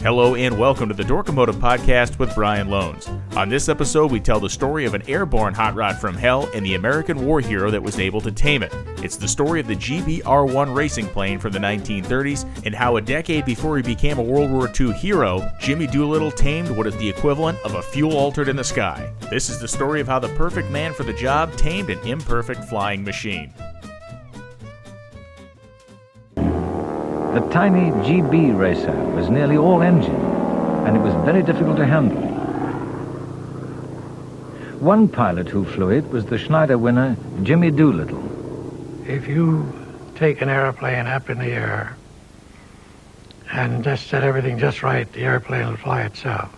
Hello and welcome to the Locomotive Podcast with Brian Loans. On this episode, we tell the story of an airborne hot rod from hell and the American war hero that was able to tame it. It's the story of the GBR-1 racing plane from the 1930s and how a decade before he became a World War II hero, Jimmy Doolittle tamed what is the equivalent of a fuel-altered in the sky. This is the story of how the perfect man for the job tamed an imperfect flying machine. The tiny GB racer was nearly all engine, and it was very difficult to handle. One pilot who flew it was the Schneider winner, Jimmy Doolittle. If you take an airplane up in the air and just set everything just right, the airplane will fly itself.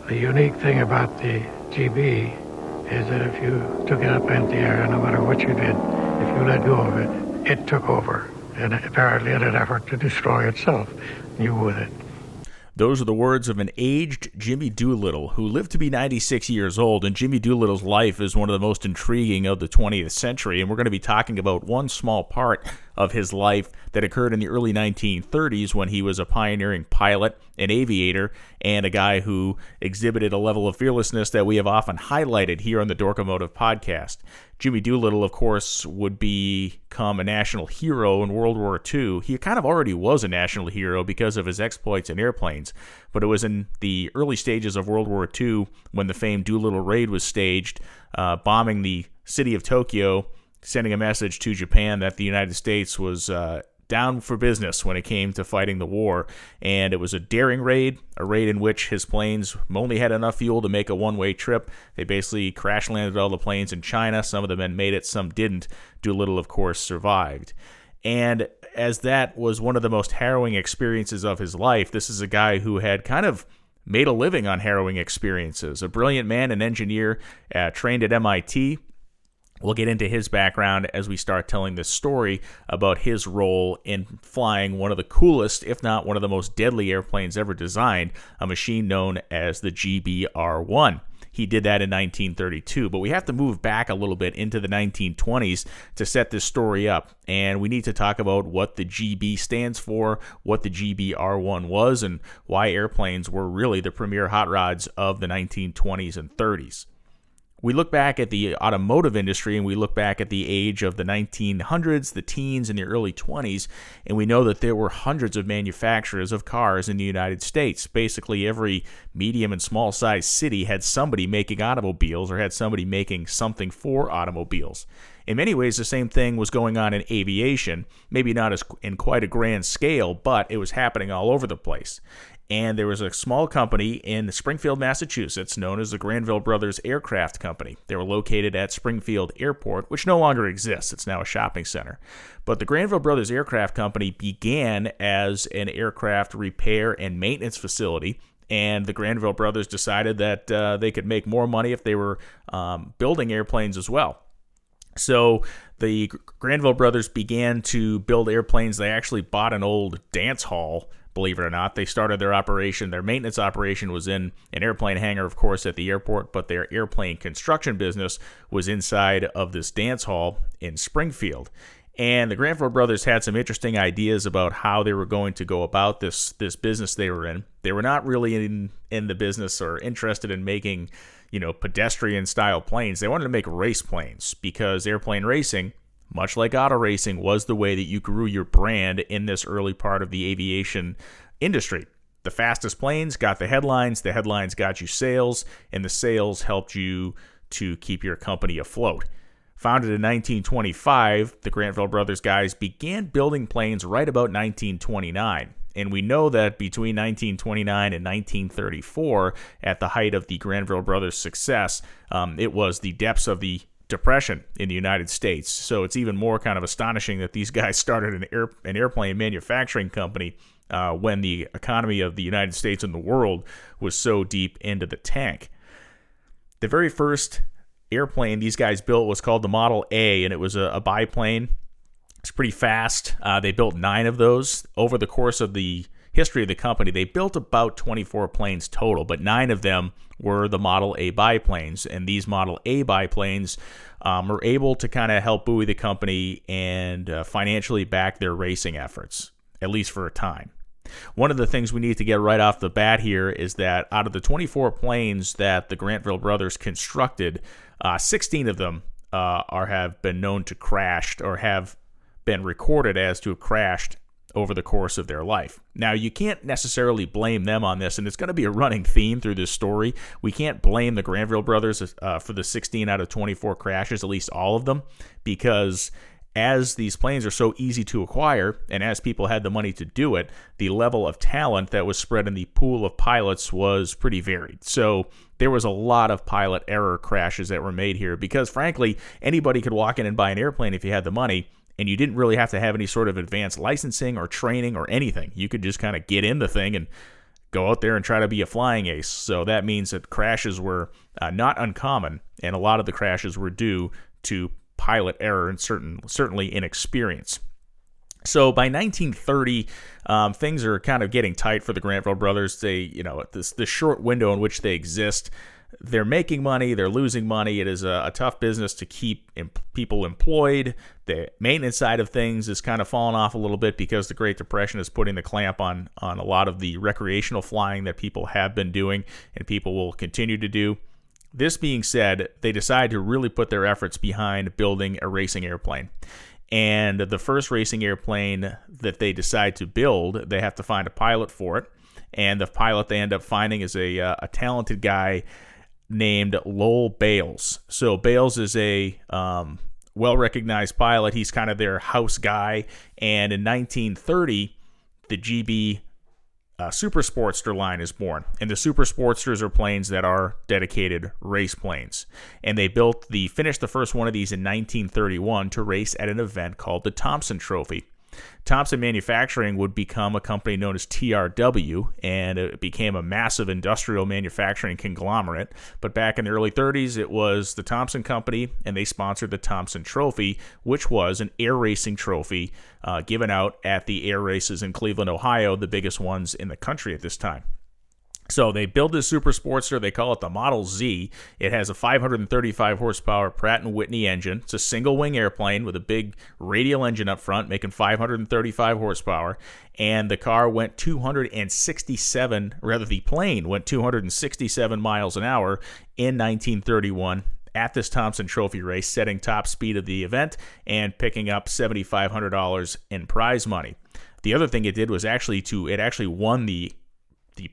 The unique thing about the GB is that if you took it up into the air, no matter what you did, if you let go of it, it took over. And apparently in an effort to destroy itself, you with it. Those are the words of an aged Jimmy Doolittle, who lived to be 96 years old, and Jimmy Doolittle's life is one of the most intriguing of the 20th century, and we're going to be talking about one small part of his life that occurred in the early 1930s when he was a pioneering pilot, an aviator, and a guy who exhibited a level of fearlessness that we have often highlighted here on the Locomotive Podcast. Jimmy Doolittle, of course, would become a national hero in World War II. He kind of already was a national hero because of his exploits in airplanes, but it was in the early stages of World War II when the famed Doolittle raid was staged, bombing the city of Tokyo, sending a message to Japan that the United States was down for business when it came to fighting the war. And it was a daring raid, a raid in which his planes only had enough fuel to make a one-way trip. They basically crash-landed all the planes in China. Some of the men made it, some didn't. Doolittle, of course, survived. And as that was one of the most harrowing experiences of his life, this is a guy who had kind of made a living on harrowing experiences. A brilliant man, an engineer, trained at MIT. We'll get into his background as we start telling this story about his role in flying one of the coolest, if not one of the most deadly airplanes ever designed, a machine known as the GBR-1. He did that in 1932, but we have to move back a little bit into the 1920s to set this story up, and we need to talk about what the GB stands for, what the GBR-1 was, and why airplanes were really the premier hot rods of the 1920s and 30s. We look back at the automotive industry and we look back at the age of the 1900s, the teens, and the early 20s, and we know that there were hundreds of manufacturers of cars in the United States. Basically, every medium and small-sized city had somebody making automobiles or had somebody making something for automobiles. In many ways, the same thing was going on in aviation, maybe not as in quite a grand scale, but it was happening all over the place. And there was a small company in Springfield, Massachusetts, known as the Granville Brothers Aircraft Company. They were located at Springfield Airport, which no longer exists. It's now a shopping center. But the Granville Brothers Aircraft Company began as an aircraft repair and maintenance facility, and the Granville Brothers decided that they could make more money if they were building airplanes as well. So the Granville Brothers began to build airplanes. They actually bought an old dance hall. Believe it or not, they started their operation. Their maintenance operation was in an airplane hangar, of course, at the airport, but their airplane construction business was inside of this dance hall in Springfield. And the Granville Brothers had some interesting ideas about how they were going to go about this business they were in. They were not really in the business or interested in making, pedestrian-style planes. They wanted to make race planes because airplane racing, much like auto racing, was the way that you grew your brand in this early part of the aviation industry. The fastest planes got the headlines got you sales, and the sales helped you to keep your company afloat. Founded in 1925, the Granville Brothers guys began building planes right about 1929. And we know that between 1929 and 1934, at the height of the Granville Brothers' success, it was the depths of the Depression in the United States. So it's even more kind of astonishing that these guys started an airplane manufacturing company when the economy of the United States and the world was so deep into the tank. The very first airplane these guys built was called the Model A, and it was a biplane. It's pretty fast. They built 9 of those over the course of the history of the company. They built about 24 planes total, but 9 of them were the Model A biplanes, and these Model A biplanes were able to kind of help buoy the company and financially back their racing efforts, at least for a time. One of the things we need to get right off the bat here is that out of the 24 planes that the Granville brothers constructed, 16 of them have been known to crash or have been recorded as to have crashed over the course of their life. Now, you can't necessarily blame them on this, and it's going to be a running theme through this story. We can't blame the Granville brothers for the 16 out of 24 crashes, at least all of them, because as these planes are so easy to acquire, and as people had the money to do it, the level of talent that was spread in the pool of pilots was pretty varied. So there was a lot of pilot error crashes that were made here because, frankly, anybody could walk in and buy an airplane if you had the money, and you didn't really have to have any sort of advanced licensing or training or anything. You could just kind of get in the thing and go out there and try to be a flying ace. So that means that crashes were not uncommon, and a lot of the crashes were due to pilot error and certainly inexperience. So by 1930, things are kind of getting tight for the Granville brothers. They, this short window in which they exist, they're making money, they're losing money. It is a tough business to keep people employed. The maintenance side of things is kind of falling off a little bit because the Great Depression is putting the clamp on a lot of the recreational flying that people have been doing and people will continue to do. This being said, they decide to really put their efforts behind building a racing airplane. And the first racing airplane that they decide to build, they have to find a pilot for it. And the pilot they end up finding is a talented guy named Lowell Bales. So Bales is a well-recognized pilot. He's kind of their house guy. And in 1930, the GB Super Sportster line is born. And the Super Sportsters are planes that are dedicated race planes. And they finished the first one of these in 1931 to race at an event called the Thompson Trophy. Thompson Manufacturing would become a company known as TRW, and it became a massive industrial manufacturing conglomerate. But back in the early 30s, it was the Thompson Company, and they sponsored the Thompson Trophy, which was an air racing trophy given out at the air races in Cleveland, Ohio, the biggest ones in the country at this time. So they build this Super Sportster. They call it the Model Z. It has a 535 horsepower Pratt & Whitney engine. It's a single-wing airplane with a big radial engine up front, making 535 horsepower. And the plane went 267 miles an hour in 1931 at this Thompson Trophy race, setting top speed of the event and picking up $7,500 in prize money. The other thing it did was it actually won the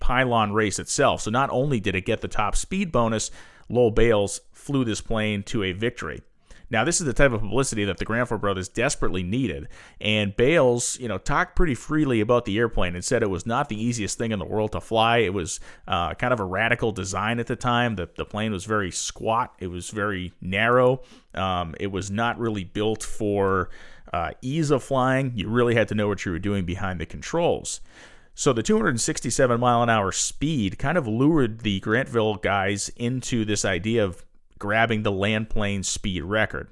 pylon race itself. So not only did it get the top speed bonus, Lowell Bales flew this plane to a victory. Now, this is the type of publicity that the Granville brothers desperately needed. And Bales, talked pretty freely about the airplane and said it was not the easiest thing in the world to fly. It was kind of a radical design at the time. The plane was very squat. It was very narrow. It was not really built for ease of flying. You really had to know what you were doing behind the controls. So the 267 mile an hour speed kind of lured the Granville guys into this idea of grabbing the land plane speed record.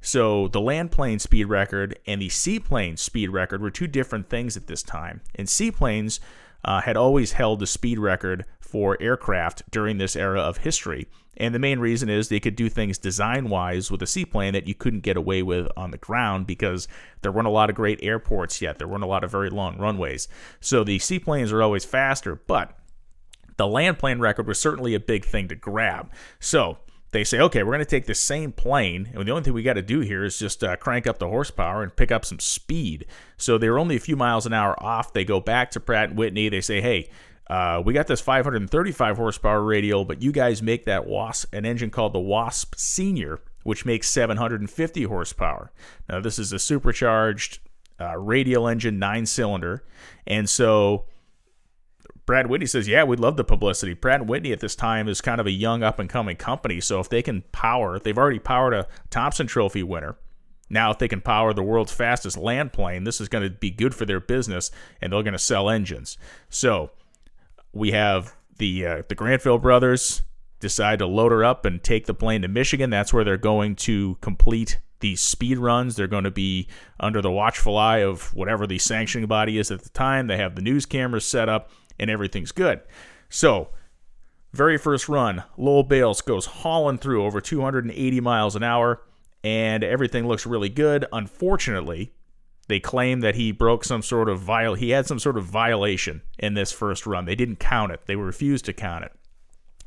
So the land plane speed record and the seaplane speed record were two different things at this time. And seaplanes had always held the speed record for aircraft during this era of history. And the main reason is they could do things design-wise with a seaplane that you couldn't get away with on the ground because there weren't a lot of great airports yet. There weren't a lot of very long runways. So the seaplanes are always faster, but the land plane record was certainly a big thing to grab. So they say, okay, we're going to take this same plane, and the only thing we got to do here is just crank up the horsepower and pick up some speed. So they were only a few miles an hour off. They go back to Pratt & Whitney. They say, hey, we got this 535 horsepower radial, but you guys make that an engine called the Wasp Senior, which makes 750 horsepower. Now, this is a supercharged radial engine, 9-cylinder, and so Pratt & Whitney says, yeah, we'd love the publicity. Pratt & Whitney at this time is kind of a young up-and-coming company, so if they can they've already powered a Thompson Trophy winner. Now, if they can power the world's fastest land plane, this is going to be good for their business, and they're going to sell engines. So we have the Granville brothers decide to load her up and take the plane to Michigan. That's where they're going to complete these speed runs. They're going to be under the watchful eye of whatever the sanctioning body is at the time. They have the news cameras set up, and everything's good. So, very first run, Lowell Bales goes hauling through over 280 miles an hour, and everything looks really good. Unfortunately, They claim that he broke some sort of he had some sort of violation in this first run. They didn't count it. They refused to count it.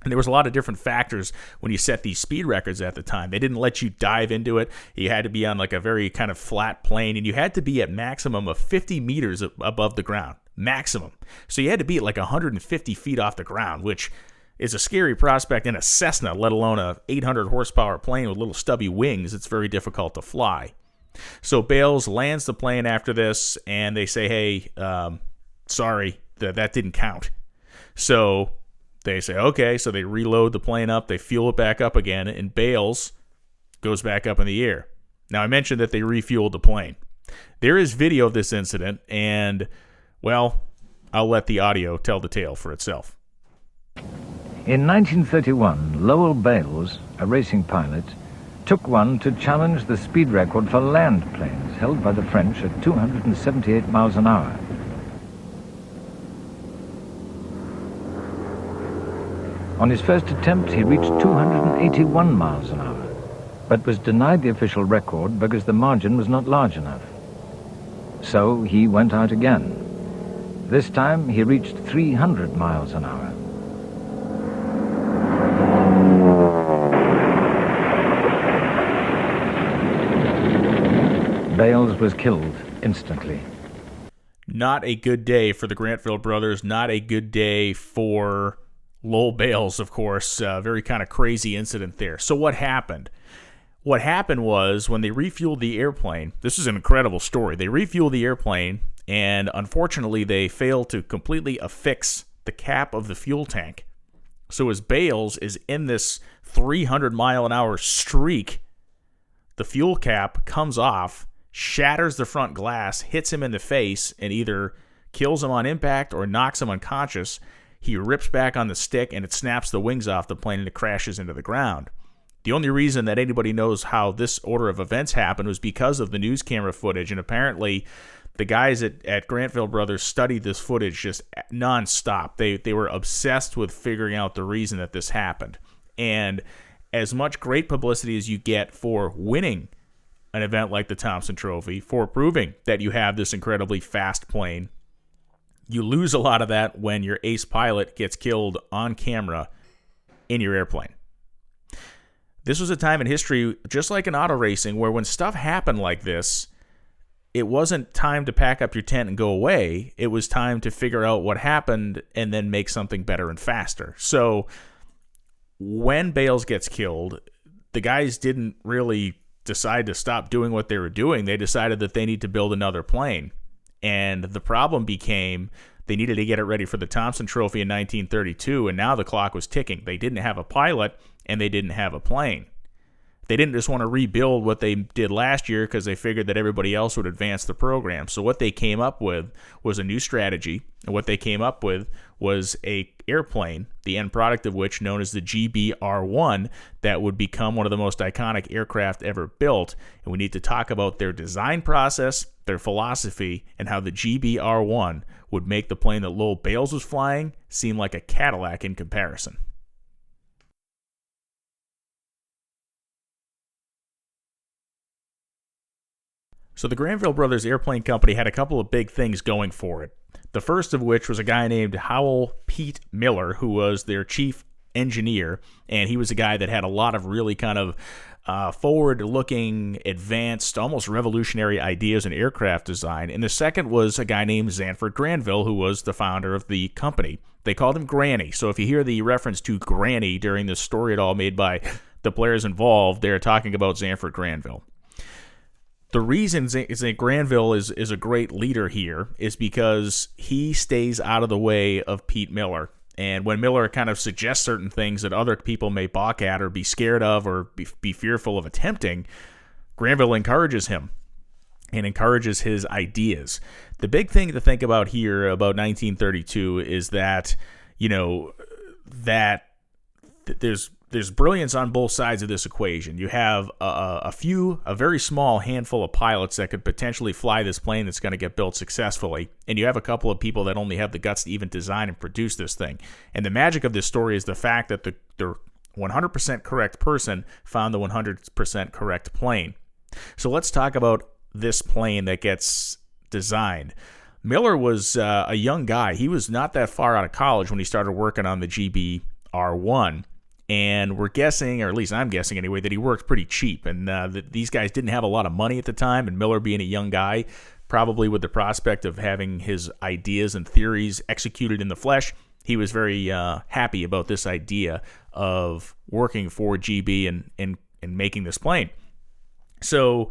And there was a lot of different factors when you set these speed records at the time. They didn't let you dive into it. You had to be on like a very kind of flat plane, and you had to be at maximum of 50 meters above the ground. Maximum. So you had to be at like 150 feet off the ground, which is a scary prospect in a Cessna, let alone a 800 horsepower plane with little stubby wings. It's very difficult to fly. So Bales lands the plane after this, and they say, hey, sorry, that didn't count. So they say, okay, so they reload the plane up, they fuel it back up again, and Bales goes back up in the air. Now, I mentioned that they refueled the plane. There is video of this incident, and, well, I'll let the audio tell the tale for itself. In 1931, Lowell Bales, a racing pilot, took one to challenge the speed record for land planes held by the French at 278 miles an hour. On his first attempt, he reached 281 miles an hour, but was denied the official record because the margin was not large enough. So he went out again. This time, he reached 300 miles an hour. Bales was killed instantly. Not a good day for the Granville brothers, not a good day for Lowell Bales, of course. Very kind of crazy incident there. So what happened? What happened was when they refueled the airplane, this is an incredible story. They refueled the airplane, and unfortunately they failed to completely affix the cap of the fuel tank. So as Bales is in this 300-mile-an-hour streak, the fuel cap comes off, shatters the front glass, hits him in the face, and either kills him on impact or knocks him unconscious. He rips back on the stick, and it snaps the wings off the plane, and it crashes into the ground. The only reason that anybody knows how this order of events happened was because of the news camera footage, and apparently the guys at Granville Brothers studied this footage just nonstop. They were obsessed with figuring out the reason that this happened. And as much great publicity as you get for winning an event like the Thompson Trophy, for proving that you have this incredibly fast plane, you lose a lot of that when your ace pilot gets killed on camera in your airplane. This was a time in history, just like in auto racing, where when stuff happened like this, it wasn't time to pack up your tent and go away. It was time to figure out what happened and then make something better and faster. So when Bales gets killed, the guys didn't really decide to stop doing what they were doing. They decided that they need to build another plane. And the problem became they needed to get it ready for the Thompson Trophy in 1932, and now the clock was ticking. They didn't have a pilot, and they didn't have a plane. They didn't just want to rebuild what they did last year because they figured that everybody else would advance the program. So what they came up with was a new strategy, and what they came up with was a airplane, the end product of which, known as the GBR-1, that would become one of the most iconic aircraft ever built. And we need to talk about their design process, their philosophy, and how the GBR-1 would make the plane that Lowell Bales was flying seem like a Cadillac in comparison. So the Granville Brothers Airplane Company had a couple of big things going for it. The first of which was a guy named Howell Pete Miller, who was their chief engineer, and he was a guy that had a lot of really kind of forward-looking, advanced, almost revolutionary ideas in aircraft design. And the second was a guy named Zanford Granville, who was the founder of the company. They called him Granny. So if you hear the reference to Granny during the story at all made by the players involved, they're talking about Zanford Granville. The reason Granville is a great leader here is because he stays out of the way of Pete Miller. And when Miller kind of suggests certain things that other people may balk at or be scared of or be fearful of attempting, Granville encourages him and encourages his ideas. The big thing to think about here about 1932 is that, there's brilliance on both sides of this equation. You have a very small handful of pilots that could potentially fly this plane that's going to get built successfully, and you have a couple of people that only have the guts to even design and produce this thing. And the magic of this story is the fact that the 100% correct person found the 100% correct plane. So let's talk about this plane that gets designed. Miller was a young guy. He was not that far out of college when he started working on the GBR1. And we're guessing, or at least I'm guessing anyway, that he worked pretty cheap. And that these guys didn't have a lot of money at the time. And Miller, being a young guy, probably with the prospect of having his ideas and theories executed in the flesh, he was very happy about this idea of working for GB and making this plane. So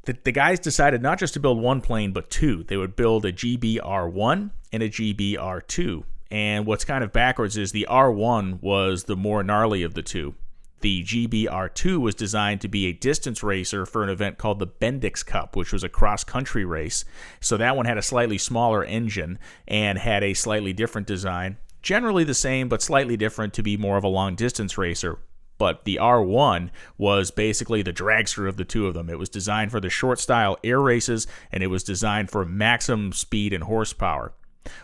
the guys decided not just to build one plane, but two. They would build a GBR1 and a GBR2. And what's kind of backwards is the R1 was the more gnarly of the two. The GBR2 was designed to be a distance racer for an event called the Bendix Cup, which was a cross-country race. So that one had a slightly smaller engine and had a slightly different design. Generally the same, but slightly different to be more of a long-distance racer. But the R1 was basically the dragster of the two of them. It was designed for the short-style air races, and it was designed for maximum speed and horsepower.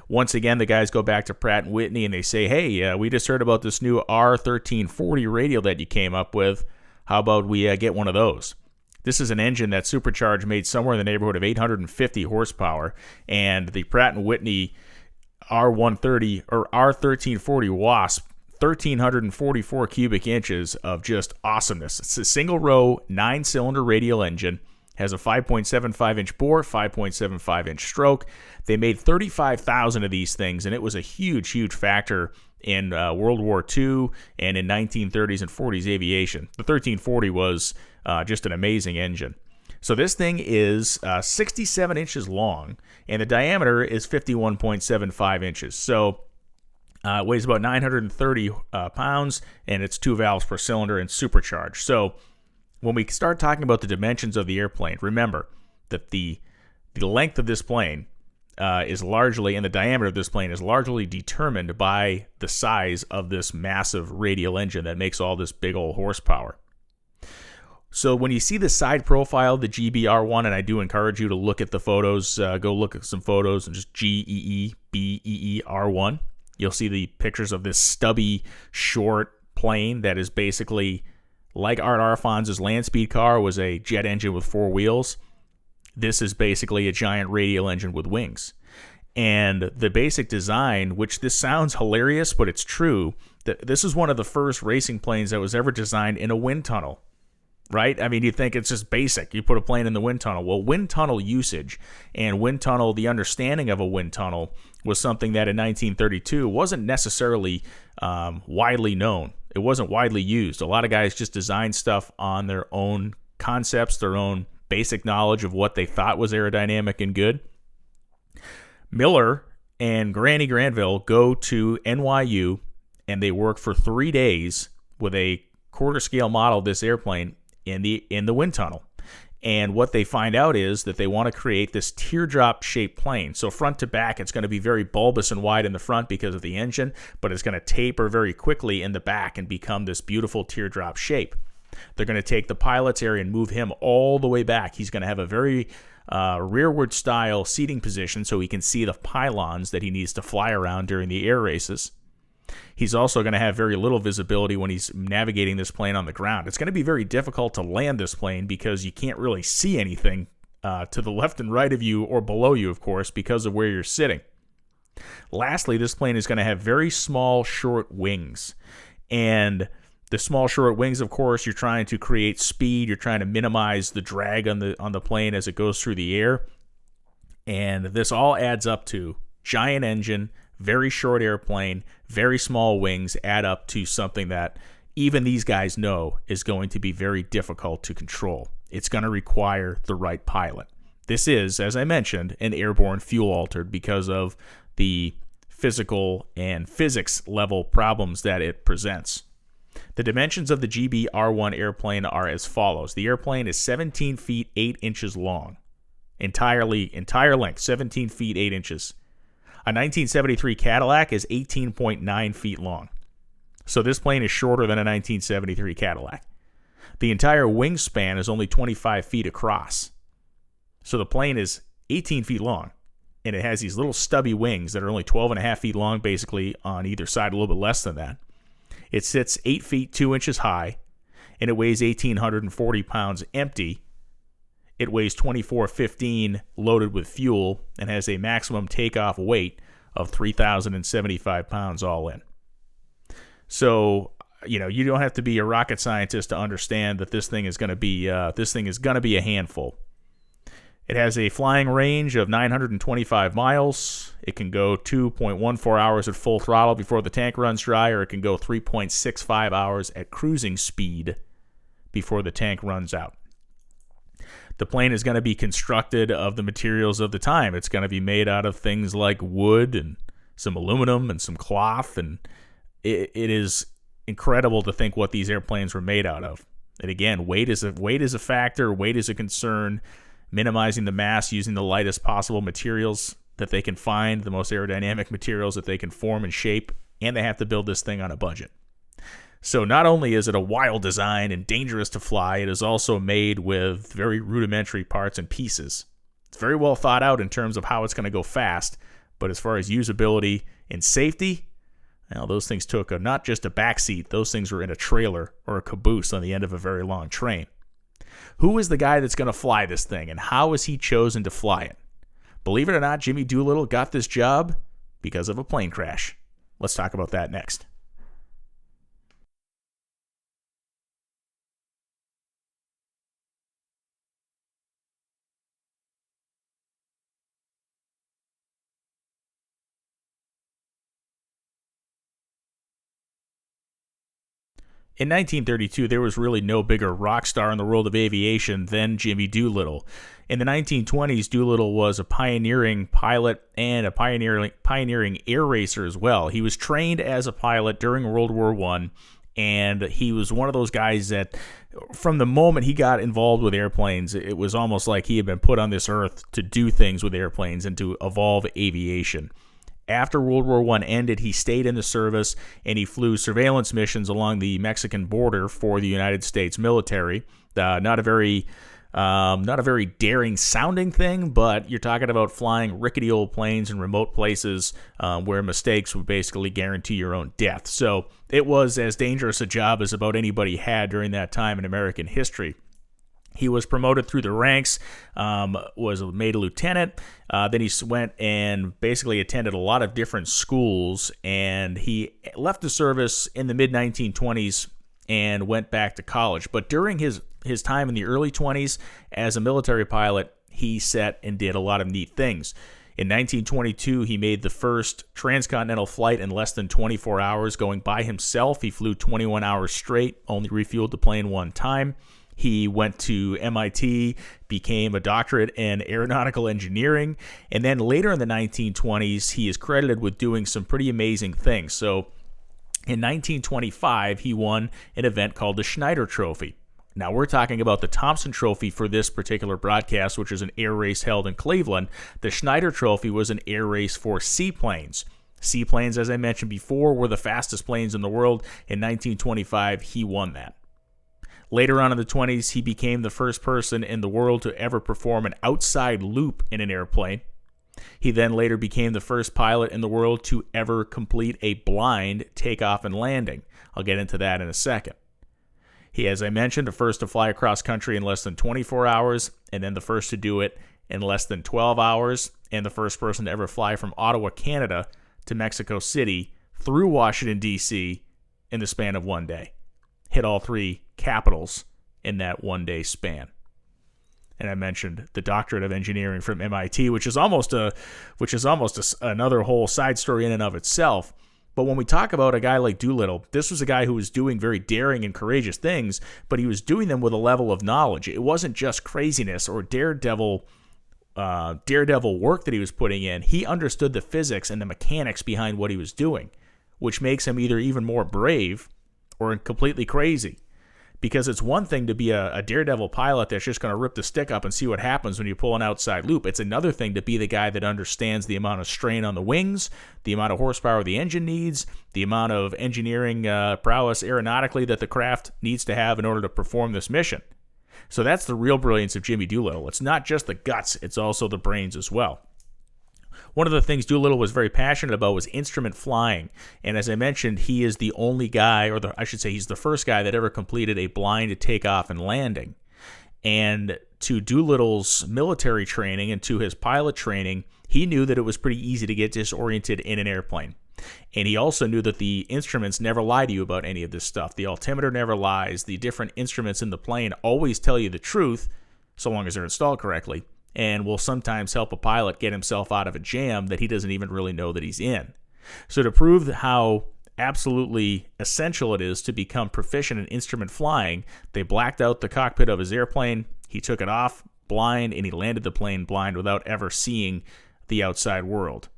Once again, the guys go back to Pratt & Whitney and they say, hey, we just heard about this new R1340 radial that you came up with. How about we get one of those? This is an engine that Supercharged made somewhere in the neighborhood of 850 horsepower, and the Pratt & Whitney R130 or R1340 Wasp, 1,344 cubic inches of just awesomeness. It's a single-row, 9-cylinder radial engine. Has a 5.75-inch bore, 5.75-inch stroke. They made 35,000 of these things, and it was a huge, huge factor in World War II and in 1930s and 40s aviation. The 1340 was just an amazing engine. So this thing is 67 inches long, and the diameter is 51.75 inches. So it weighs about 930 pounds, and it's 2 valves per cylinder and supercharged. So when we start talking about the dimensions of the airplane, remember that the length of this plane is largely, and the diameter of this plane is largely determined by the size of this massive radial engine that makes all this big old horsepower. So when you see the side profile of the GBR1, and I do encourage you to look at the photos, go look at some photos and just GEEBEER1, you'll see the pictures of this stubby, short plane that is basically like Art Arfon's land speed car was a jet engine with 4 wheels. This is basically a giant radial engine with wings. And the basic design, which this sounds hilarious, but it's true, that this is one of the first racing planes that was ever designed in a wind tunnel. Right? I mean, you think it's just basic. You put a plane in the wind tunnel. Well, wind tunnel usage and wind tunnel, the understanding of a wind tunnel was something that in 1932 wasn't necessarily widely known. It wasn't widely used. A lot of guys just designed stuff on their own concepts, their own basic knowledge of what they thought was aerodynamic and good. Miller and Granny Granville go to NYU, and they work for 3 days with a quarter-scale model of this airplane in the wind tunnel. And what they find out is that they want to create this teardrop-shaped plane. So front to back, it's going to be very bulbous and wide in the front because of the engine, but it's going to taper very quickly in the back and become this beautiful teardrop shape. They're going to take the pilot's area and move him all the way back. He's going to have a very rearward-style seating position so he can see the pylons that he needs to fly around during the air races. He's also going to have very little visibility when he's navigating this plane on the ground. It's going to be very difficult to land this plane because you can't really see anything to the left and right of you or below you, of course, because of where you're sitting. Lastly, this plane is going to have very small, short wings. And the small, short wings, of course, you're trying to create speed. You're trying to minimize the drag on the plane as it goes through the air. And this all adds up to giant engine, very short airplane, very small wings add up to something that even these guys know is going to be very difficult to control. It's going to require the right pilot. This is, as I mentioned, an airborne fuel-altered because of the physical and physics level problems that it presents. The dimensions of the GBR1 airplane are as follows. The airplane is 17 feet 8 inches long. Entire length, 17 feet 8 inches. A 1973 Cadillac is 18.9 feet long. So this plane is shorter than a 1973 Cadillac. The entire wingspan is only 25 feet across. So the plane is 18 feet long, and it has these little stubby wings that are only 12.5 feet long, basically on either side, a little bit less than that. It sits 8 feet 2 inches high, and it weighs 1,840 pounds empty. It weighs 2415 loaded with fuel and has a maximum takeoff weight of 3,075 pounds all in. So, you don't have to be a rocket scientist to understand that this thing is going to be a handful. It has a flying range of 925 miles. It can go 2.14 hours at full throttle before the tank runs dry, or it can go 3.65 hours at cruising speed before the tank runs out. The plane is going to be constructed of the materials of the time. It's going to be made out of things like wood and some aluminum and some cloth, and it is incredible to think what these airplanes were made out of. And again, weight is a factor. Weight is a concern. Minimizing the mass, using the lightest possible materials that they can find, the most aerodynamic materials that they can form and shape, and they have to build this thing on a budget. So not only is it a wild design and dangerous to fly, it is also made with very rudimentary parts and pieces. It's very well thought out in terms of how it's going to go fast, but as far as usability and safety, well, those things took not just a backseat, those things were in a trailer or a caboose on the end of a very long train. Who is the guy that's going to fly this thing, and how is he chosen to fly it? Believe it or not, Jimmy Doolittle got this job because of a plane crash. Let's talk about that next. In 1932, there was really no bigger rock star in the world of aviation than Jimmy Doolittle. In the 1920s, Doolittle was a pioneering pilot and a pioneering air racer as well. He was trained as a pilot during World War I, and he was one of those guys that, from the moment he got involved with airplanes, it was almost like he had been put on this earth to do things with airplanes and to evolve aviation. After World War I ended, he stayed in the service, and he flew surveillance missions along the Mexican border for the United States military. Not a very daring sounding thing, but you're talking about flying rickety old planes in remote places where mistakes would basically guarantee your own death. So it was as dangerous a job as about anybody had during that time in American history. He was promoted through the ranks, was made a lieutenant. Then he went and basically attended a lot of different schools, and he left the service in the mid-1920s and went back to college. But during his time in the early 20s as a military pilot, he set and did a lot of neat things. In 1922, he made the first transcontinental flight in less than 24 hours, going by himself. He flew 21 hours straight, only refueled the plane one time. He went to MIT, became a doctorate in aeronautical engineering, and then later in the 1920s, he is credited with doing some pretty amazing things. So in 1925, he won an event called the Schneider Trophy. Now, we're talking about the Thompson Trophy for this particular broadcast, which is an air race held in Cleveland. The Schneider Trophy was an air race for seaplanes. Seaplanes, as I mentioned before, were the fastest planes in the world. In 1925, he won that. Later on in the 20s, he became the first person in the world to ever perform an outside loop in an airplane. He then later became the first pilot in the world to ever complete a blind takeoff and landing. I'll get into that in a second. He, as I mentioned, the first to fly across country in less than 24 hours, and then the first to do it in less than 12 hours, and the first person to ever fly from Ottawa, Canada to Mexico City through Washington, D.C. in the span of one day. Hit all three capitals in that one-day span. And I mentioned the doctorate of engineering from MIT, which is almost another whole side story in and of itself. But when we talk about a guy like Doolittle, this was a guy who was doing very daring and courageous things, but he was doing them with a level of knowledge. It wasn't just craziness or daredevil work that he was putting in. He understood the physics and the mechanics behind what he was doing, which makes him either even more brave or completely crazy. Because it's one thing to be a daredevil pilot that's just going to rip the stick up and see what happens when you pull an outside loop. It's another thing to be the guy that understands the amount of strain on the wings, the amount of horsepower the engine needs, the amount of engineering prowess aeronautically that the craft needs to have in order to perform this mission. So that's the real brilliance of Jimmy Doolittle. It's not just the guts, it's also the brains as well. One of the things Doolittle was very passionate about was instrument flying. And as I mentioned, he is the only guy, he's the first guy that ever completed a blind takeoff and landing. And to Doolittle's military training and to his pilot training, he knew that it was pretty easy to get disoriented in an airplane. And he also knew that the instruments never lie to you about any of this stuff. The altimeter never lies. The different instruments in the plane always tell you the truth, so long as they're installed correctly, and will sometimes help a pilot get himself out of a jam that he doesn't even really know that he's in. So to prove how absolutely essential it is to become proficient in instrument flying, they blacked out the cockpit of his airplane. He took it off blind, and he landed the plane blind without ever seeing the outside world.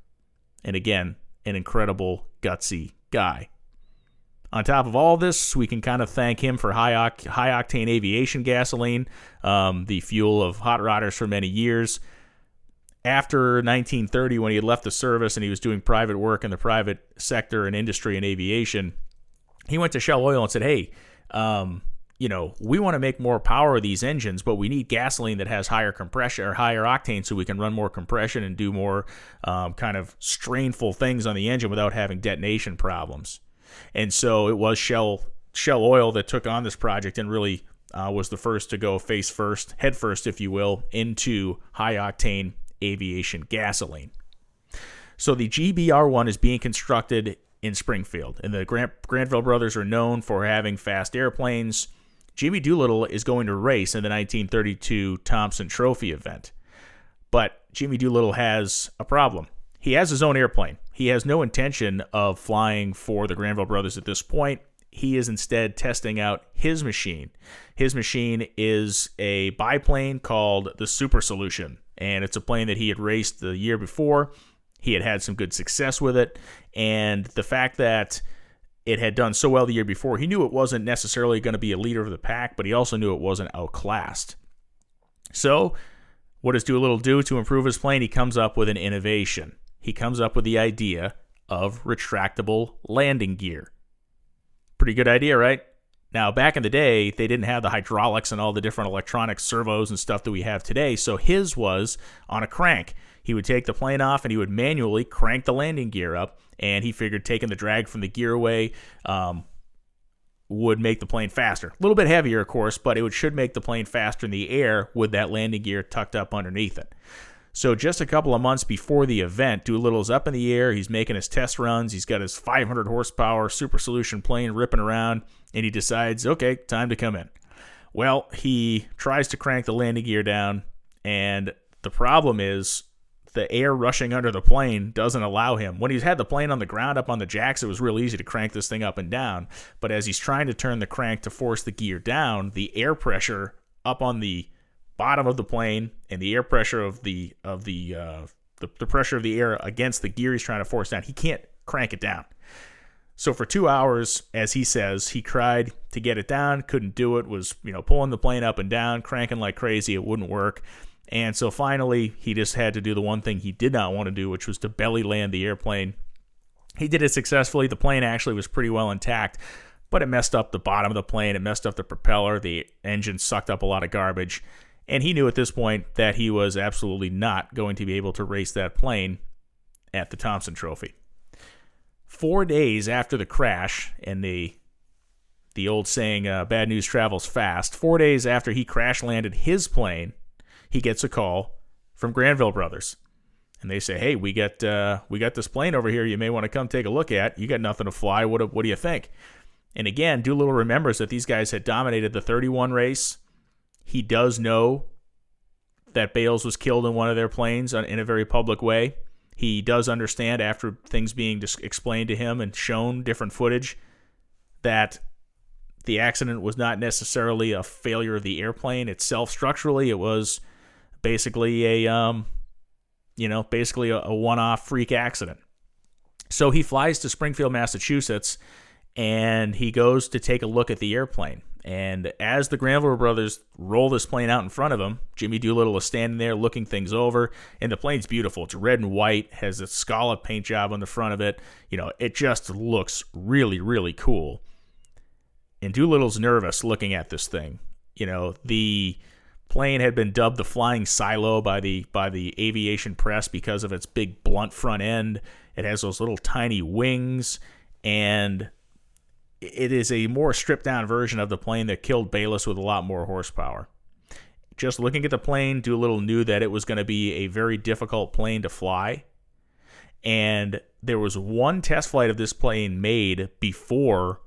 And again, an incredible, gutsy guy. On top of all this, we can kind of thank him for high-octane aviation gasoline, the fuel of hot rodders for many years. After 1930, when he had left the service and he was doing private work in the private sector and industry and aviation, he went to Shell Oil and said, hey, we want to make more power of these engines, but we need gasoline that has higher compression or higher octane so we can run more compression and do more kind of strainful things on the engine without having detonation problems. And so it was Shell Oil that took on this project and really was the first to go head first, if you will, into high-octane aviation gasoline. So the GBR-1 is being constructed in Springfield, and the Granville brothers are known for having fast airplanes. Jimmy Doolittle is going to race in the 1932 Thompson Trophy event. But Jimmy Doolittle has a problem. He has his own airplane. He has no intention of flying for the Granville brothers at this point. He is instead testing out his machine. His machine is a biplane called the Super Solution, and it's a plane that he had raced the year before. He had had some good success with it, and the fact that it had done so well the year before, he knew it wasn't necessarily going to be a leader of the pack, but he also knew it wasn't outclassed. So what does Doolittle do to improve his plane? He comes up with an innovation. He comes up with the idea of retractable landing gear. Pretty good idea, right? Now, back in the day, they didn't have the hydraulics and all the different electronic servos and stuff that we have today, so his was on a crank. He would take the plane off and he would manually crank the landing gear up, and he figured taking the drag from the gear away would make the plane faster. A little bit heavier, of course, but it should make the plane faster in the air with that landing gear tucked up underneath it. So just a couple of months before the event, Doolittle's up in the air. He's making his test runs. He's got his 500 horsepower Super Solution plane ripping around, and he decides, okay, time to come in. Well, he tries to crank the landing gear down, and the problem is the air rushing under the plane doesn't allow him. When he's had the plane on the ground up on the jacks, it was real easy to crank this thing up and down. But as he's trying to turn the crank to force the gear down, the air pressure up on the bottom of the plane and the air pressure of the pressure of the air against the gear he's trying to force down, he can't crank it down. So for 2 hours, as he says, he tried to get it down, couldn't do it, was pulling the plane up and down, cranking like crazy, it wouldn't work. And so finally, he just had to do the one thing he did not want to do, which was to belly land the airplane. He did it successfully. The plane actually was pretty well intact, but it messed up the bottom of the plane. It messed up the propeller. The engine sucked up a lot of garbage. And he knew at this point that he was absolutely not going to be able to race that plane at the Thompson Trophy. 4 days after the crash, and the old saying, bad news travels fast, 4 days after he crash landed his plane, he gets a call from Granville Brothers. And they say, hey, we got this plane over here you may want to come take a look at. You got nothing to fly. What do you think? And again, Doolittle remembers that these guys had dominated the 31 race. He does know that Bales was killed in one of their planes in a very public way. He does understand, after things being explained to him and shown different footage, that the accident was not necessarily a failure of the airplane itself structurally. It was basically a one-off freak accident. So he flies to Springfield, Massachusetts, and he goes to take a look at the airplane. And as the Granville brothers roll this plane out in front of him, Jimmy Doolittle is standing there looking things over, and the plane's beautiful. It's red and white, has a scallop paint job on the front of it. It just looks really, really cool. And Doolittle's nervous looking at this thing. The plane had been dubbed the Flying Silo by the aviation press because of its big blunt front end. It has those little tiny wings, and it is a more stripped down version of the plane that killed Bayless with a lot more horsepower. just looking at the plane, Doolittle knew that it was going to be a very difficult plane to fly. And there was one test flight of this plane made before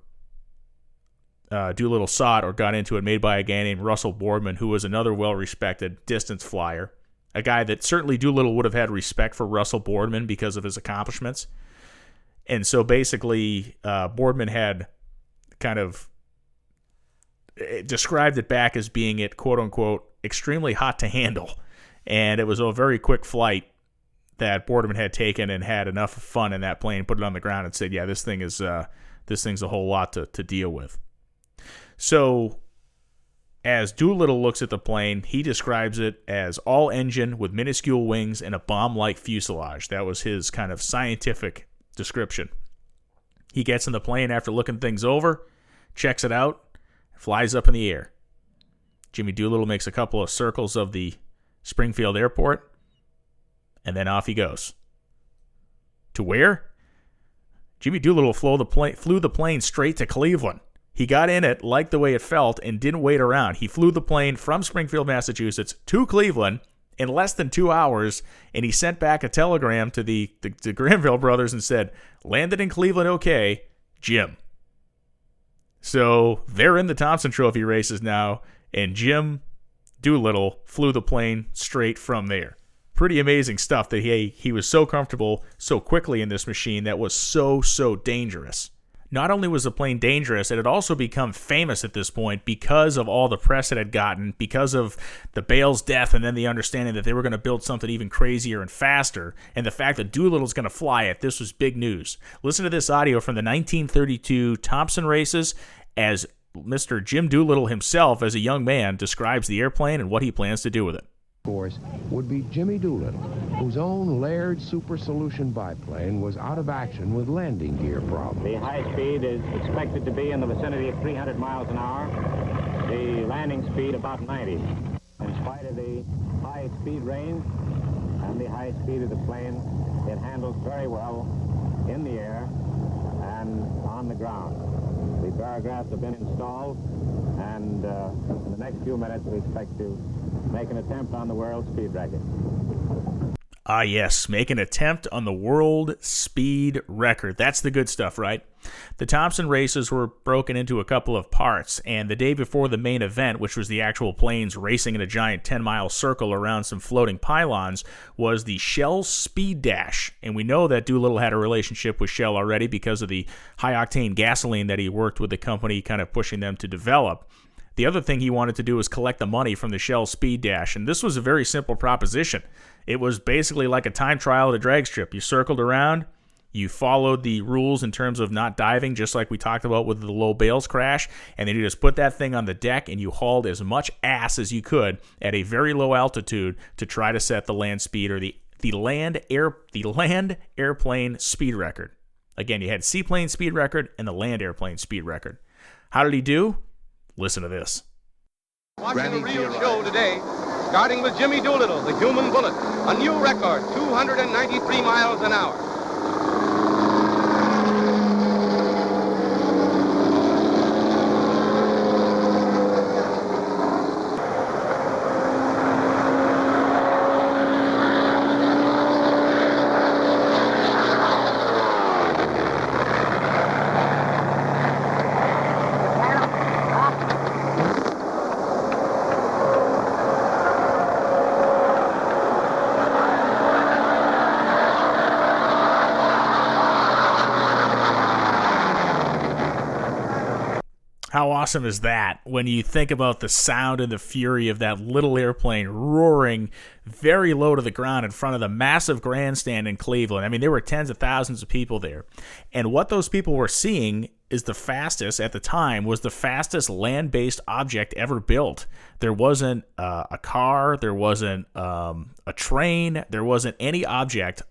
Doolittle saw it or got into it, made by a guy named Russell Boardman, who was another well-respected distance flyer. A guy that certainly Doolittle would have had respect for Russell Boardman because of his accomplishments. And so basically, Boardman had kind of described it back as being it, quote-unquote, extremely hot to handle. And it was a very quick flight that Boardman had taken and had enough fun in that plane, put it on the ground and said, yeah, this thing's a whole lot to deal with. So as Doolittle looks at the plane, he describes it as all engine with minuscule wings and a bomb-like fuselage. That was his kind of scientific description. He gets in the plane after looking things over, checks it out, flies up in the air. Jimmy Doolittle makes a couple of circles of the Springfield airport, and then off he goes. To where? Jimmy Doolittle flew the plane straight to Cleveland. He got in it, liked the way it felt, and didn't wait around. He flew the plane from Springfield, Massachusetts to Cleveland in less than 2 hours, and he sent back a telegram to the Granville brothers and said, landed in Cleveland okay, Jim. So they're in the Thompson Trophy races now, and Jim Doolittle flew the plane straight from there. Pretty amazing stuff that he was so comfortable so quickly in this machine that was so dangerous. Not only was the plane dangerous, it had also become famous at this point because of all the press it had gotten, because of the Bale's death and then the understanding that they were going to build something even crazier and faster, and the fact that Doolittle's going to fly it. This was big news. Listen to this audio from the 1932 Thompson races as Mr. Jim Doolittle himself, as a young man, describes the airplane and what he plans to do with it. Course would be Jimmy Doolittle, whose own Laird Super Solution biplane was out of action with landing gear problems. The high speed is expected to be in the vicinity of 300 miles an hour. The landing speed about 90. In spite of the high speed range and the high speed of the plane, it handles very well in the air and on the ground. The barographs have been installed, and in the next few minutes we expect to make an attempt on the world speed record. Ah, yes, make an attempt on the world speed record. That's the good stuff, right? The Thompson races were broken into a couple of parts, and the day before the main event, which was the actual planes racing in a giant 10-mile circle around some floating pylons, was the Shell Speed Dash. And we know that Doolittle had a relationship with Shell already because of the high-octane gasoline that he worked with the company kind of pushing them to develop. The other thing he wanted to do was collect the money from the Shell Speed Dash, and this was a very simple proposition. It was basically like a time trial at a drag strip. You circled around, you followed the rules in terms of not diving, just like we talked about with the low bales crash, and then you just put that thing on the deck and you hauled as much ass as you could at a very low altitude to try to set the land speed or the land airplane speed record. Again, you had seaplane speed record and the land airplane speed record. How did he do? Listen to this. Watching a real show today, starting with Jimmy Doolittle, the human bullet. A new record, 293 miles an hour. How awesome is that when you think about the sound and the fury of that little airplane roaring very low to the ground in front of the massive grandstand in Cleveland? I mean, there were tens of thousands of people there. And what those people were seeing is the fastest, at the time, was the fastest land-based object ever built. There wasn't a car, there wasn't a train, there wasn't any object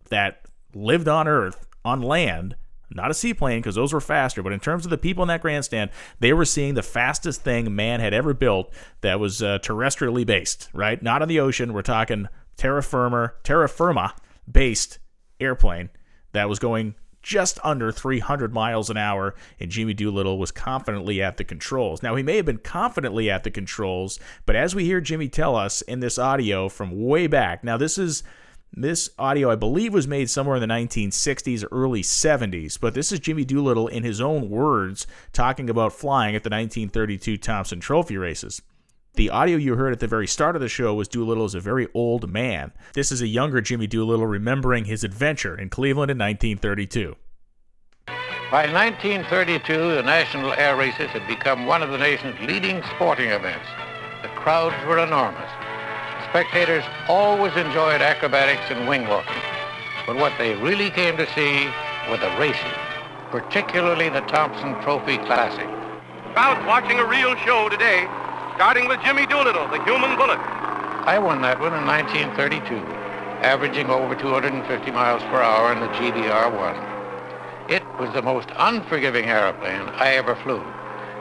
that lived on Earth, on land, not a seaplane, because those were faster, but in terms of the people in that grandstand, they were seeing the fastest thing man had ever built that was terrestrially based, right? Not on the ocean. We're talking terra firma-based airplane that was going just under 300 miles an hour, and Jimmy Doolittle was confidently at the controls. Now, he may have been confidently at the controls, but as we hear Jimmy tell us in this audio from way back, now this audio, I believe, was made somewhere in the 1960s, early 70s, but this is Jimmy Doolittle in his own words talking about flying at the 1932 Thompson Trophy races. The audio you heard at the very start of the show was Doolittle as a very old man. This is a younger Jimmy Doolittle remembering his adventure in Cleveland in 1932. By 1932, the National Air Races had become one of the nation's leading sporting events. The crowds were enormous. Spectators always enjoyed acrobatics and wing walking, but what they really came to see were the races, particularly the Thompson Trophy Classic. Crowds watching a real show today, starting with Jimmy Doolittle, the human bullet. I won that one in 1932, averaging over 250 miles per hour in the GBR-1. It was the most unforgiving airplane I ever flew.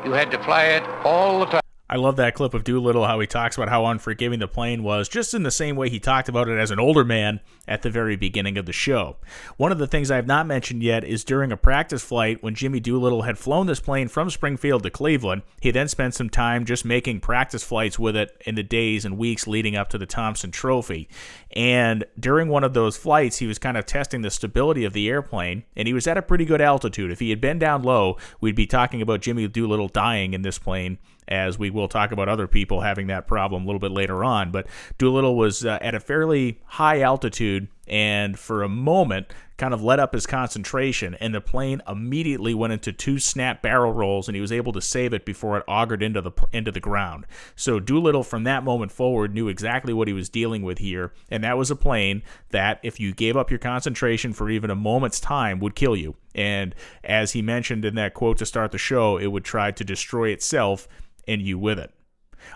You had to fly it all the time. I love that clip of Doolittle, how he talks about how unforgiving the plane was, just in the same way he talked about it as an older man at the very beginning of the show. One of the things I have not mentioned yet is during a practice flight when Jimmy Doolittle had flown this plane from Springfield to Cleveland, he then spent some time just making practice flights with it in the days and weeks leading up to the Thompson Trophy. And during one of those flights, he was kind of testing the stability of the airplane, and he was at a pretty good altitude. If he had been down low, we'd be talking about Jimmy Doolittle dying in this plane, as we will talk about other people having that problem a little bit later on. But Doolittle was at a fairly high altitude and for a moment kind of let up his concentration, and the plane immediately went into two snap barrel rolls, and he was able to save it before it augured into the ground. So Doolittle from that moment forward knew exactly what he was dealing with here, and that was a plane that if you gave up your concentration for even a moment's time would kill you. And as he mentioned in that quote to start the show, it would try to destroy itself and you with it.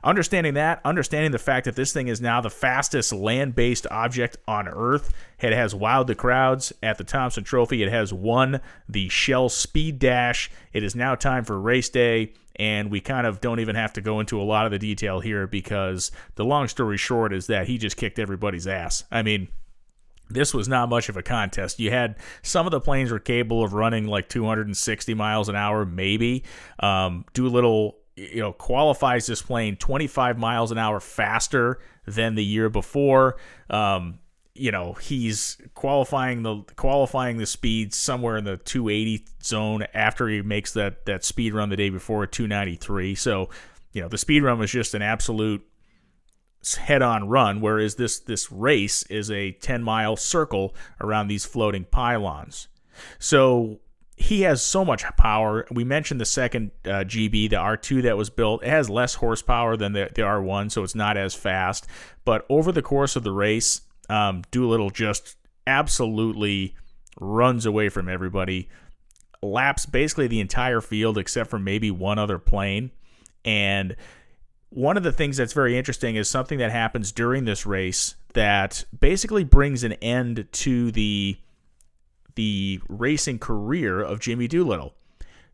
Understanding the fact that this thing is now the fastest land-based object on Earth, it has wowed the crowds at the Thompson Trophy. It has won the Shell Speed Dash. It is now time for race day, and we kind of don't even have to go into a lot of the detail here because the long story short is that he just kicked everybody's ass. I mean, this was not much of a contest. You had some of the planes were capable of running like 260 miles an hour, maybe. Doolittle qualifies this plane 25 miles an hour faster than the year before. He's qualifying the speed somewhere in the 280 zone after he makes that speed run the day before at 293. So, the speed run was just an absolute head-on run, whereas this race is a 10-mile circle around these floating pylons. So he has so much power. We mentioned the second GB, the R2 that was built. It has less horsepower than the R1, so it's not as fast. But over the course of the race, Doolittle just absolutely runs away from everybody, laps basically the entire field except for maybe one other plane. And one of the things that's very interesting is something that happens during this race that basically brings an end to the racing career of Jimmy Doolittle.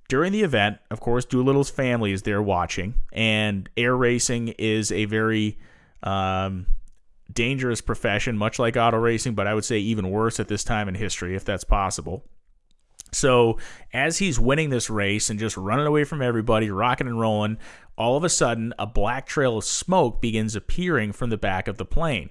During the event, of course, Doolittle's family is there watching, and air racing is a very dangerous profession, much like auto racing, but I would say even worse at this time in history, if that's possible. So as he's winning this race and just running away from everybody, rocking and rolling, all of a sudden a black trail of smoke begins appearing from the back of the plane.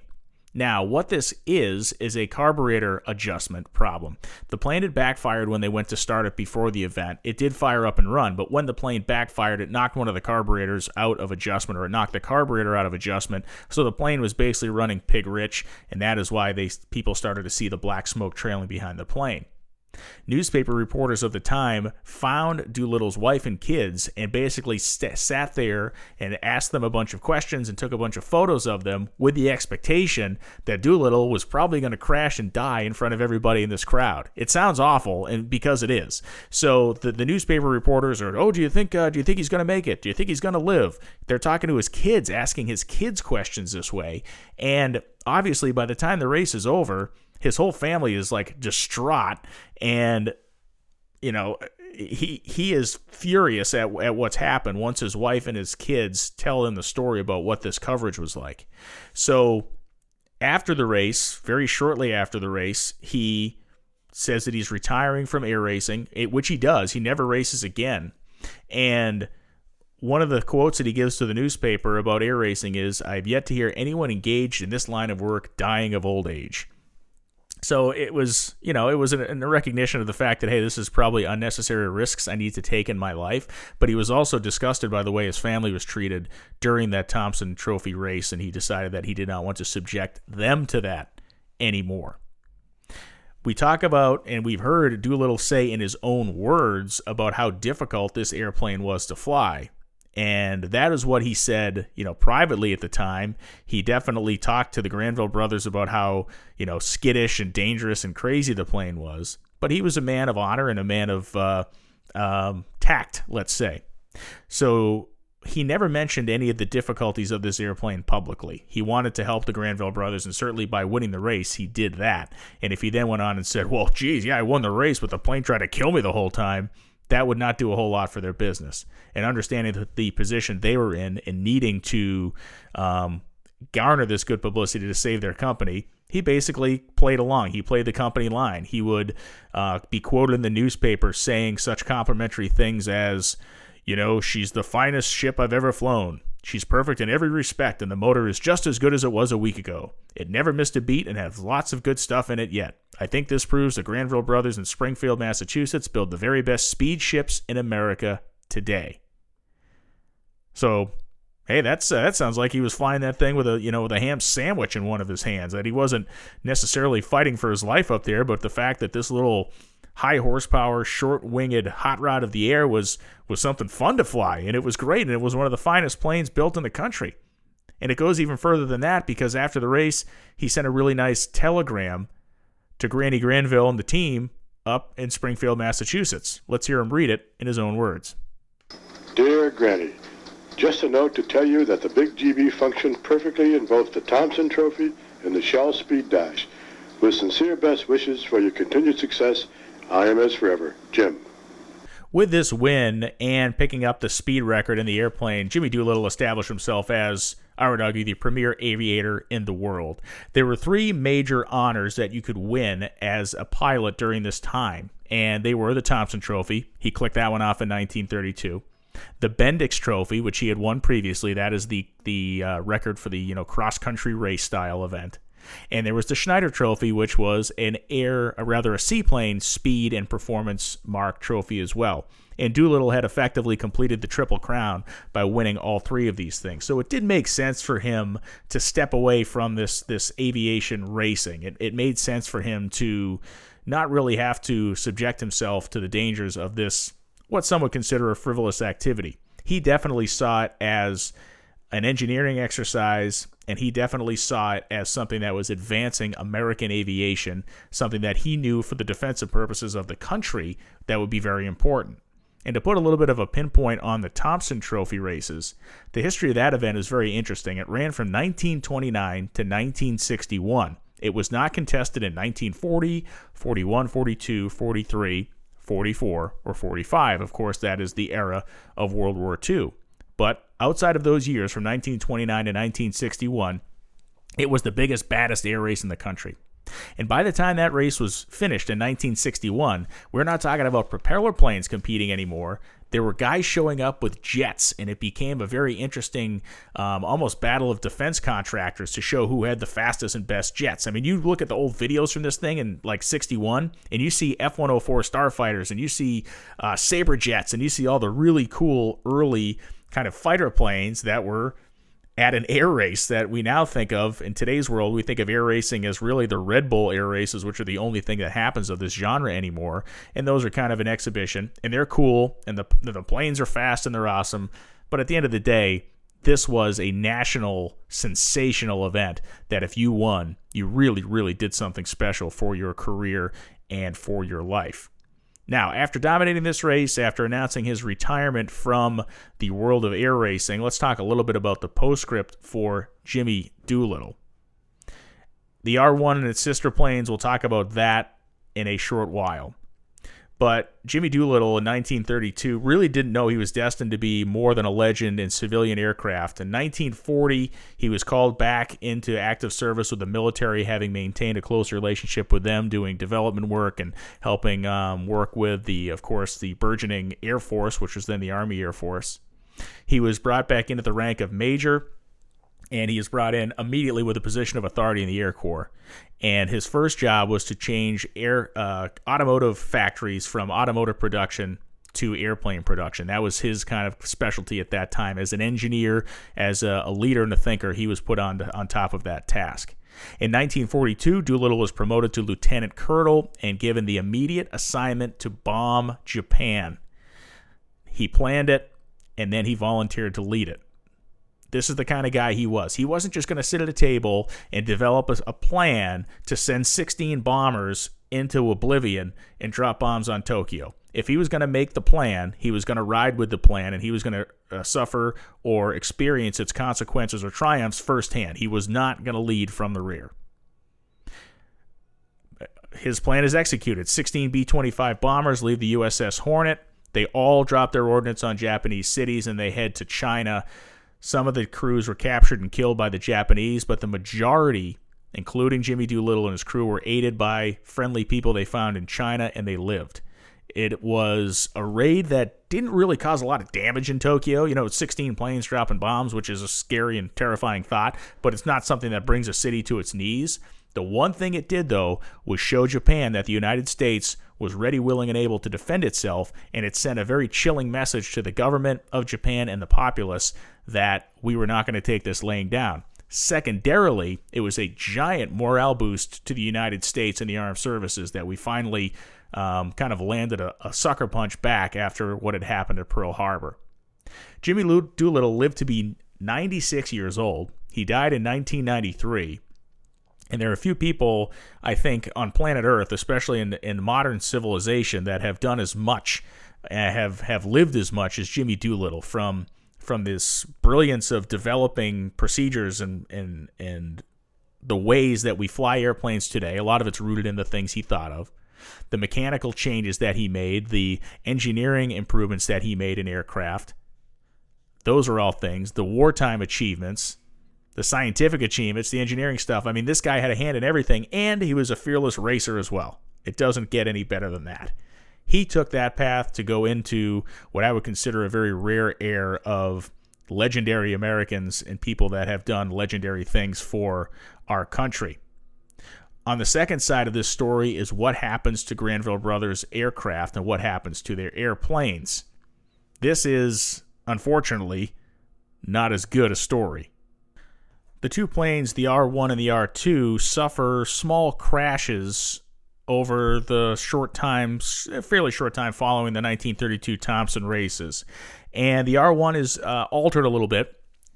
Now, what this is a carburetor adjustment problem. The plane had backfired when they went to start it before the event. It did fire up and run, but when the plane backfired, it knocked one of the carburetors out of adjustment, or it knocked the carburetor out of adjustment. So the plane was basically running pig rich, and that is why people started to see the black smoke trailing behind the plane. Newspaper reporters of the time found Doolittle's wife and kids and basically sat there and asked them a bunch of questions and took a bunch of photos of them with the expectation that Doolittle was probably going to crash and die in front of everybody in this crowd. It sounds awful, and because it is. So the newspaper reporters are, do you think he's going to make it? Do you think he's going to live? They're talking to his kids, asking his kids questions this way. And obviously, by the time the race is over, his whole family is like distraught, and he is furious at what's happened once his wife and his kids tell him the story about what this coverage was like. So after the race, very shortly after the race, he says that he's retiring from air racing, which he does. He never races again. And one of the quotes that he gives to the newspaper about air racing is, "I've yet to hear anyone engaged in this line of work dying of old age." So it was, a recognition of the fact that, hey, this is probably unnecessary risks I need to take in my life. But he was also disgusted by the way his family was treated during that Thompson Trophy race, and he decided that he did not want to subject them to that anymore. We talk about, and we've heard Doolittle say in his own words about how difficult this airplane was to fly. And that is what he said, privately at the time. He definitely talked to the Granville brothers about how, skittish and dangerous and crazy the plane was. But he was a man of honor and a man of tact, let's say. So he never mentioned any of the difficulties of this airplane publicly. He wanted to help the Granville brothers, and certainly by winning the race, he did that. And if he then went on and said, well, geez, yeah, I won the race, but the plane tried to kill me the whole time, that would not do a whole lot for their business. And understanding the position they were in and needing to garner this good publicity to save their company, he basically played along. He played the company line. He would be quoted in the newspaper saying such complimentary things as, she's the finest ship I've ever flown. She's perfect in every respect, and the motor is just as good as it was a week ago. It never missed a beat and has lots of good stuff in it yet. I think this proves the Granville brothers in Springfield, Massachusetts build the very best speed ships in America today. So, hey, that sounds like he was flying that thing with a ham sandwich in one of his hands. That he wasn't necessarily fighting for his life up there, but the fact that this little high horsepower, short-winged hot rod of the air was something fun to fly, and it was great, and it was one of the finest planes built in the country. And it goes even further than that, because after the race, he sent a really nice telegram to Granny Granville and the team up in Springfield, Massachusetts. Let's hear him read it in his own words. Dear Granny, just a note to tell you that the Big GB functioned perfectly in both the Thompson Trophy and the Shell Speed Dash. With sincere best wishes for your continued success, I am as forever, Jim. With this win and picking up the speed record in the airplane, Jimmy Doolittle established himself as, I would argue, the premier aviator in the world. There were three major honors that you could win as a pilot during this time, and they were the Thompson Trophy. He clicked that one off in 1932. The Bendix Trophy, which he had won previously, that is the record for the cross-country race style event. And there was the Schneider Trophy, which was a seaplane speed and performance mark trophy as well. And Doolittle had effectively completed the Triple Crown by winning all three of these things. So it did make sense for him to step away from this aviation racing. It made sense for him to not really have to subject himself to the dangers of this, what some would consider a frivolous activity. He definitely saw it as an engineering exercise, and he definitely saw it as something that was advancing American aviation, something that he knew for the defensive purposes of the country that would be very important. And to put a little bit of a pinpoint on the Thompson Trophy races, the history of that event is very interesting. It ran from 1929 to 1961. It was not contested in 1940, 41, 42, 43, 44, or 45. Of course, that is the era of World War II. But outside of those years, from 1929 to 1961, it was the biggest, baddest air race in the country. And by the time that race was finished in 1961, we're not talking about propeller planes competing anymore. There were guys showing up with jets, and it became a very interesting, almost battle of defense contractors to show who had the fastest and best jets. I mean, you look at the old videos from this thing in like 61, and you see F-104 starfighters, and you see Sabre jets, and you see all the really cool early kind of fighter planes that were at an air race that we now think of in today's world. We think of air racing as really the Red Bull air races, which are the only thing that happens of this genre anymore. And those are kind of an exhibition, and they're cool, and the planes are fast and they're awesome. But at the end of the day, this was a national sensational event that if you won, you really, really did something special for your career and for your life. Now, after dominating this race, after announcing his retirement from the world of air racing, let's talk a little bit about the postscript for Jimmy Doolittle. The R1 and its sister planes, we'll talk about that in a short while. But Jimmy Doolittle in 1932 really didn't know he was destined to be more than a legend in civilian aircraft. In 1940, he was called back into active service with the military, having maintained a close relationship with them, doing development work and helping work with, of course, the burgeoning Air Force, which was then the Army Air Force. He was brought back into the rank of major, and he was brought in immediately with a position of authority in the Air Corps. And his first job was to change automotive factories from automotive production to airplane production. That was his kind of specialty at that time. As an engineer, as a leader and a thinker, he was put on top of that task. In 1942, Doolittle was promoted to lieutenant colonel and given the immediate assignment to bomb Japan. He planned it, and then he volunteered to lead it. This is the kind of guy he was. He wasn't just going to sit at a table and develop a plan to send 16 bombers into oblivion and drop bombs on Tokyo. If he was going to make the plan, he was going to ride with the plan, and he was going to suffer or experience its consequences or triumphs firsthand. He was not going to lead from the rear. His plan is executed. 16 B-25 bombers leave the USS Hornet. They all drop their ordnance on Japanese cities, and they head to China. Some of the crews were captured and killed by the Japanese, but the majority, including Jimmy Doolittle and his crew, were aided by friendly people they found in China, and they lived. It was a raid that didn't really cause a lot of damage in Tokyo. You know, 16 planes dropping bombs, which is a scary and terrifying thought, but it's not something that brings a city to its knees. The one thing it did, though, was show Japan that the United States was ready, willing, and able to defend itself, and it sent a very chilling message to the government of Japan and the populace that we were not going to take this laying down. Secondarily, it was a giant morale boost to the United States and the armed services that we finally kind of landed a sucker punch back after what had happened at Pearl Harbor. Jimmy Doolittle lived to be 96 years old. He died in 1993. And there are a few people, I think, on planet Earth, especially in modern civilization, that have done as much, have lived as much as Jimmy Doolittle, from this brilliance of developing procedures and the ways that we fly airplanes today. A lot of it's rooted in the things he thought of. The mechanical changes that he made, the engineering improvements that he made in aircraft, those are all things. The wartime achievements, the scientific achievements, the engineering stuff. I mean, this guy had a hand in everything, and he was a fearless racer as well. It doesn't get any better than that. He took that path to go into what I would consider a very rare air of legendary Americans and people that have done legendary things for our country. On the second side of this story is what happens to Granville Brothers aircraft and what happens to their airplanes. This is, unfortunately, not as good a story. The two planes, the R1 and the R2, suffer small crashes over the fairly short time following the 1932 Thompson races. And the R1 is altered a little bit,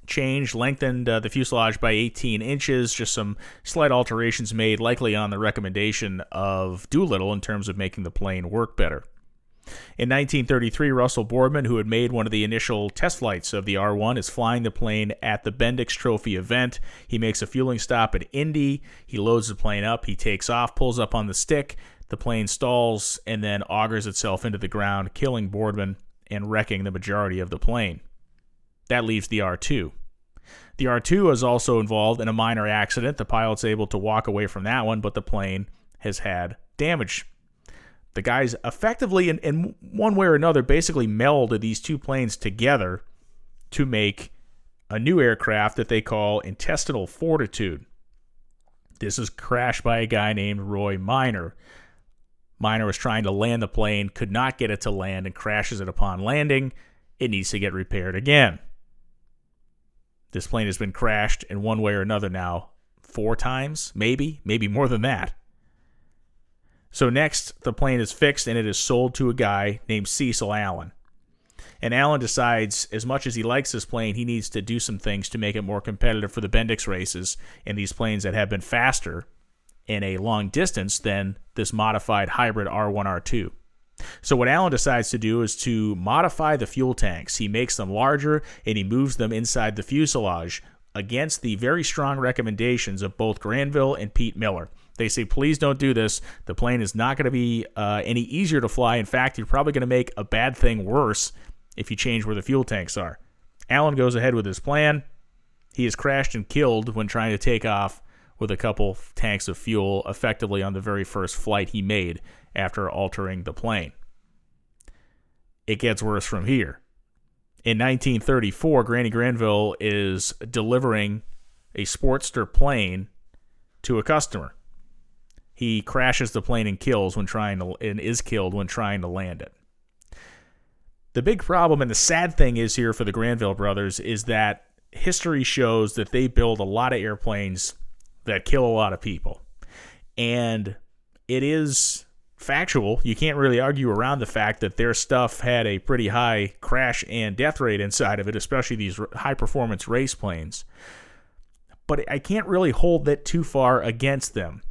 changed, lengthened the fuselage by 18 inches, just some slight alterations made, likely on the recommendation of Doolittle in terms of making the plane work better. In 1933, Russell Boardman, who had made one of the initial test flights of the R1, is flying the plane at the Bendix Trophy event. He makes a fueling stop at Indy. He loads the plane up. He takes off, pulls up on the stick. The plane stalls and then augers itself into the ground, killing Boardman and wrecking the majority of the plane. That leaves the R2. The R2 is also involved in a minor accident. The pilot's able to walk away from that one, but the plane has had damage. The guys effectively, in one way or another, basically melded these two planes together to make a new aircraft that they call Intestinal Fortitude. This is crashed by a guy named Roy Minor. Minor was trying to land the plane, could not get it to land, and crashes it upon landing. It needs to get repaired again. This plane has been crashed in one way or another now 4 times, maybe more than that. So next, the plane is fixed and it is sold to a guy named Cecil Allen. And Allen decides, as much as he likes this plane, he needs to do some things to make it more competitive for the Bendix races and these planes that have been faster in a long distance than this modified hybrid R1-R2. So what Allen decides to do is to modify the fuel tanks. He makes them larger and he moves them inside the fuselage against the very strong recommendations of both Granville and Pete Miller. They say, please don't do this. The plane is not going to be any easier to fly. In fact, you're probably going to make a bad thing worse if you change where the fuel tanks are. Allen goes ahead with his plan. He is crashed and killed when trying to take off with a couple tanks of fuel effectively on the very first flight he made after altering the plane. It gets worse from here. In 1934, Granny Granville is delivering a Sportster plane to a customer. He crashes the plane and is killed when trying to land it. The big problem and the sad thing is here for the Granville brothers is that history shows that they build a lot of airplanes that kill a lot of people. And it is factual. You can't really argue around the fact that their stuff had a pretty high crash and death rate inside of it, especially these high-performance race planes. But I can't really hold that too far against them.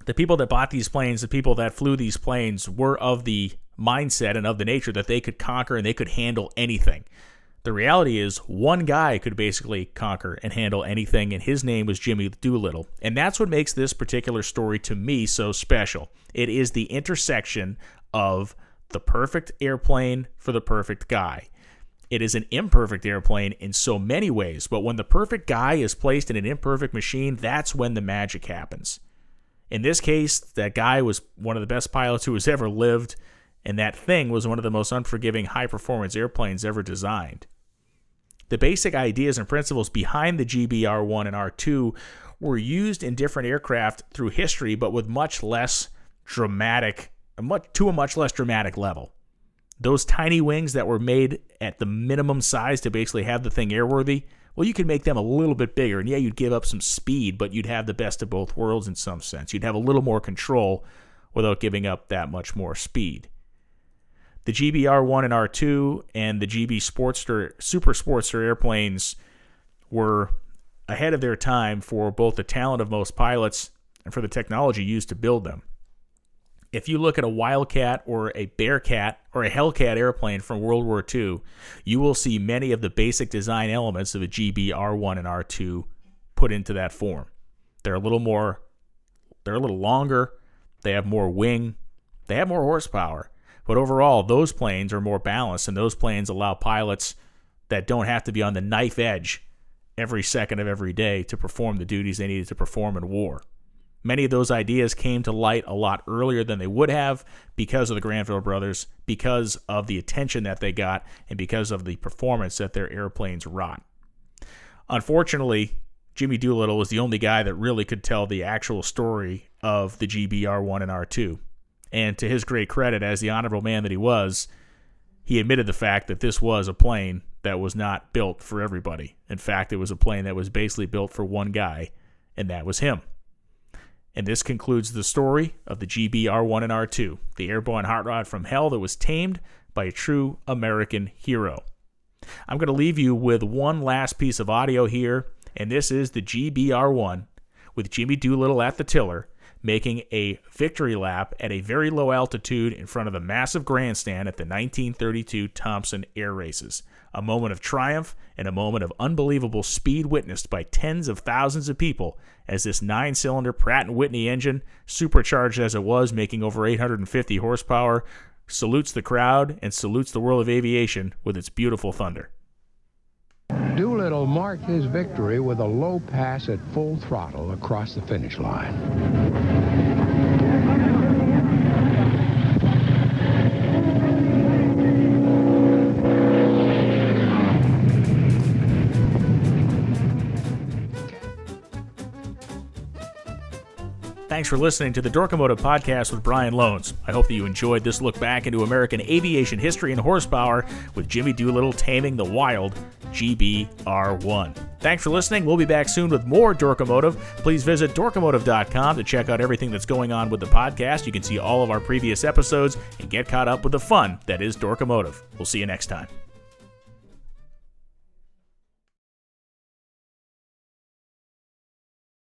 The people that bought these planes, the people that flew these planes, were of the mindset and of the nature that they could conquer and they could handle anything. The reality is one guy could basically conquer and handle anything, and his name was Jimmy Doolittle. And that's what makes this particular story to me so special. It is the intersection of the perfect airplane for the perfect guy. It is an imperfect airplane in so many ways, but when the perfect guy is placed in an imperfect machine, that's when the magic happens. In this case, that guy was one of the best pilots who has ever lived, and that thing was one of the most unforgiving high-performance airplanes ever designed. The basic ideas and principles behind the GBR-1 and R-2 were used in different aircraft through history, but with much less dramatic, to a much less dramatic level. Those tiny wings that were made at the minimum size to basically have the thing airworthy, well, you could make them a little bit bigger, and yeah, you'd give up some speed, but you'd have the best of both worlds in some sense. You'd have a little more control without giving up that much more speed. The GBR-1 and R-2 and the GB Sportster, Super Sportster airplanes were ahead of their time for both the talent of most pilots and for the technology used to build them. If you look at a Wildcat or a Bearcat or a Hellcat airplane from World War II, you will see many of the basic design elements of a GBR-1 and R-2 put into that form. They're a little longer, they have more wing, they have more horsepower. But overall, those planes are more balanced, and those planes allow pilots that don't have to be on the knife edge every second of every day to perform the duties they needed to perform in war. Many of those ideas came to light a lot earlier than they would have because of the Granville brothers, because of the attention that they got, and because of the performance that their airplanes wrought. Unfortunately, Jimmy Doolittle was the only guy that really could tell the actual story of the GBR-1 and R-2. And to his great credit, as the honorable man that he was, he admitted the fact that this was a plane that was not built for everybody. In fact, it was a plane that was basically built for one guy, and that was him. And this concludes the story of the GBR-1 and R-2, the airborne hot rod from hell that was tamed by a true American hero. I'm going to leave you with one last piece of audio here, and this is the GBR-1 with Jimmy Doolittle at the tiller, making a victory lap at a very low altitude in front of the massive grandstand at the 1932 Thompson Air Races. A moment of triumph and a moment of unbelievable speed witnessed by tens of thousands of people as this 9-cylinder Pratt & Whitney engine, supercharged as it was, making over 850 horsepower, salutes the crowd and salutes the world of aviation with its beautiful thunder. Doolittle marked his victory with a low pass at full throttle across the finish line. Thanks for listening to the Dorkomotive Podcast with Brian Loans. I hope that you enjoyed this look back into American aviation history and horsepower with Jimmy Doolittle taming the wild GBR-1. Thanks for listening. We'll be back soon with more Dorkomotive. Please visit dorkomotive.com to check out everything that's going on with the podcast. You can see all of our previous episodes and get caught up with the fun that is Dorkomotive. We'll see you next time.